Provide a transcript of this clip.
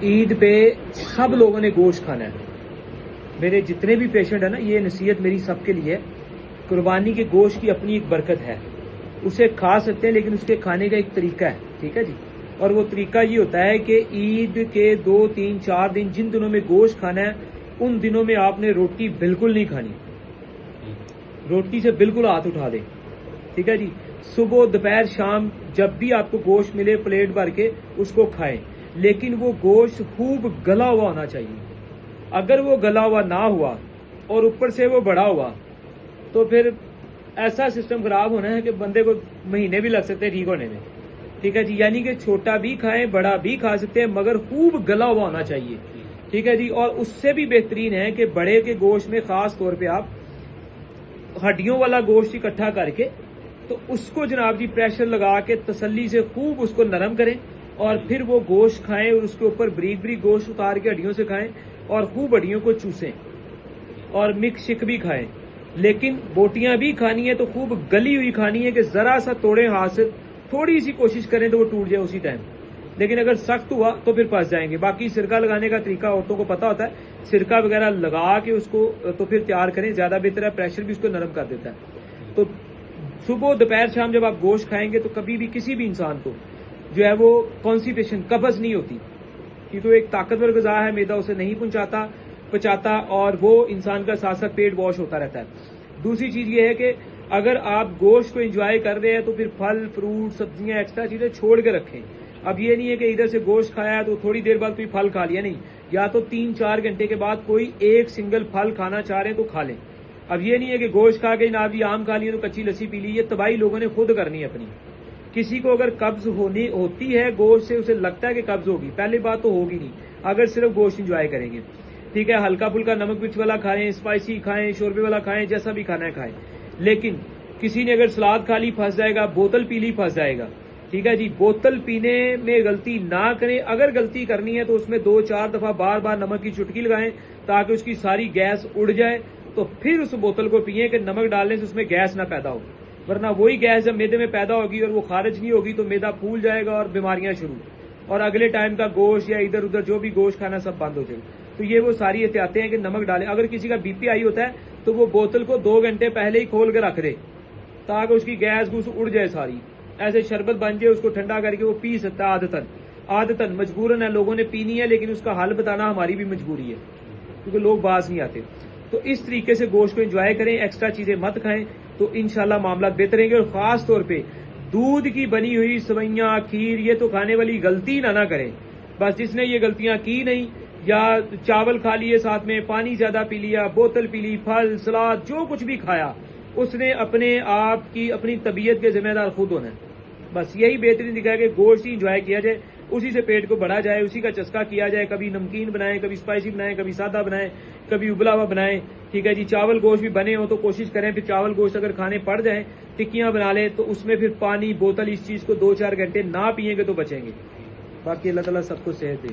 عید پہ سب لوگوں نے گوشت کھانا ہے. میرے جتنے بھی پیشنٹ ہیں نا, یہ نصیحت میری سب کے لیے ہے. قربانی کے گوشت کی اپنی ایک برکت ہے, اسے کھا سکتے ہیں لیکن اس کے کھانے کا ایک طریقہ ہے, ٹھیک ہے جی. اور وہ طریقہ یہ ہوتا ہے کہ عید کے 2 3 4 دن جن دنوں میں گوشت کھانا ہے ان دنوں میں آپ نے روٹی بالکل نہیں کھانی, روٹی سے بالکل ہاتھ اٹھا دیں, ٹھیک ہے جی. صبح دوپہر شام جب بھی آپ کو گوشت ملے پلیٹ بھر کے اس کو کھائیں, لیکن وہ گوشت خوب گلا ہوا ہونا چاہیے. اگر وہ گلا ہوا نہ ہوا اور اوپر سے وہ بڑا ہوا تو پھر ایسا سسٹم خراب ہونا ہے کہ بندے کو مہینے بھی لگ سکتے ہیں ٹھیک ہونے میں, ٹھیک ہے جی. یعنی کہ چھوٹا بھی کھائیں بڑا بھی کھا سکتے ہیں مگر خوب گلا ہوا ہونا چاہیے, ٹھیک ہے جی. اور اس سے بھی بہترین ہے کہ بڑے کے گوشت میں خاص طور پہ آپ ہڈیوں والا گوشت اکٹھا کر کے تو اس کو جناب جی پریشر لگا کے تسلی سے خوب اس کو نرم کریں اور پھر وہ گوشت کھائیں اور اس کے اوپر بریک بریک گوشت اتار کے ہڈیوں سے کھائیں اور خوب ہڈیوں کو چوسیں اور مکس شک بھی کھائیں. لیکن بوٹیاں بھی کھانی ہے تو خوب گلی ہوئی کھانی ہے کہ ذرا سا توڑیں ہاتھ سے, تھوڑی سی کوشش کریں تو وہ ٹوٹ جائے اسی ٹائم. لیکن اگر سخت ہوا تو پھر پھنس جائیں گے. باقی سرکہ لگانے کا طریقہ عورتوں کو پتا ہوتا ہے, سرکہ وغیرہ لگا کے اس کو تو پھر تیار کریں, زیادہ بہتر ہے. پریشر بھی اس کو نرم کر دیتا ہے. تو صبح دوپہر شام جب آپ گوشت کھائیں گے تو کبھی بھی کسی بھی انسان کو جو ہے وہ کانسٹیپیشن قبض نہیں ہوتی, کیونکہ وہ ایک طاقتور غذا ہے, میدا اسے نہیں پچاتا اور وہ انسان کا ساتھ ساتھ پیٹ واش ہوتا رہتا ہے. دوسری چیز یہ ہے کہ اگر آپ گوشت کو انجوائے کر رہے ہیں تو پھر پھل فروٹ سبزیاں ایکسٹرا چیزیں چھوڑ کے رکھیں. اب یہ نہیں ہے کہ ادھر سے گوشت کھایا تو تھوڑی دیر بعد کوئی پھل کھا لیا, نہیں, یا تو 3 4 گھنٹے کے بعد کوئی ایک سنگل پھل کھانا چاہ رہے ہیں تو کھا لیں. اب یہ نہیں ہے کہ گوشت کھا کے جناب جی آم کھا لیے تو کچی لسی پی لی, یہ تباہی لوگوں نے خود کرنی ہے اپنی. کسی کو اگر قبض ہوتی ہے گوشت سے, اسے لگتا ہے کہ قبض ہوگی, پہلی بات تو ہوگی نہیں اگر صرف گوشت انجوائے کریں گے, ٹھیک ہے. ہلکا پھلکا نمک مرچ والا کھائیں, اسپائسی کھائیں, شوربے والا کھائیں, جیسا بھی کھانا ہے کھائیں. لیکن کسی نے اگر سلاد کھا لی پھنس جائے گا, بوتل پی لی پھنس جائے گا, ٹھیک ہے جی. بوتل پینے میں غلطی نہ کریں. اگر غلطی کرنی ہے تو اس میں 2 4 دفعہ بار بار نمک کی چٹکی لگائیں تاکہ اس کی ساری گیس اڑ جائے, تو پھر اس بوتل کو پئیں کہ نمک ڈالنے سے اس میں گیس نہ پیدا ہو. ورنہ وہی گیس جب میدے میں پیدا ہوگی اور وہ خارج نہیں ہوگی تو میدا پھول جائے گا اور بیماریاں شروع, اور اگلے ٹائم کا گوشت یا ادھر ادھر جو بھی گوشت کھانا سب بند ہو جائے گا. تو یہ وہ ساری احتیاطیں ہیں کہ نمک ڈالیں. اگر کسی کا بی پی آئی ہوتا ہے تو وہ بوتل کو 2 گھنٹے پہلے ہی کھول کے رکھ دے تاکہ اس کی گیس گوس اڑ جائے ساری. ایسے شربت بن جائے اس کو ٹھنڈا کر کے وہ پی سکتا ہے عادتاً مجبوراً ہے, لوگوں نے پینی ہے لیکن اس کا حل بتانا ہماری بھی مجبوری ہے کیونکہ لوگ باز نہیں آتے. تو اس طریقے سے گوشت کو انجوائے کریں, ایکسٹرا چیزیں مت کھائیں تو انشاءاللہ معاملات بہتر رہیں گے. اور خاص طور پہ دودھ کی بنی ہوئی سوئیاں کھیر یہ تو کھانے والی غلطی نہ کریں. بس جس نے یہ غلطیاں کی نہیں, یا چاول کھا لیے ساتھ میں, پانی زیادہ پی لیا, بوتل پی لی, پھل سلاد جو کچھ بھی کھایا, اس نے اپنے آپ کی اپنی طبیعت کے ذمہ دار خود ہونا ہے. بس یہی بہترین دکھا کہ گوشت ہی انجوائے کیا جائے, اسی سے پیٹ کو بڑھا جائے, اسی کا چسکا کیا جائے. کبھی نمکین بنائیں, کبھی اسپائسی بنائیں, کبھی سادہ بنائیں, کبھی ابلا ہوا بنائیں, ٹھیک ہے جی. چاول گوشت بھی بنے ہوں تو کوشش کریں پھر چاول گوشت اگر کھانے پڑ جائیں ٹکیاں بنا لیں تو اس میں پھر پانی بوتل اس چیز کو 2 4 گھنٹے نہ پئیں گے تو بچیں گے. باقی اللہ تعالیٰ سب کو صحت دے.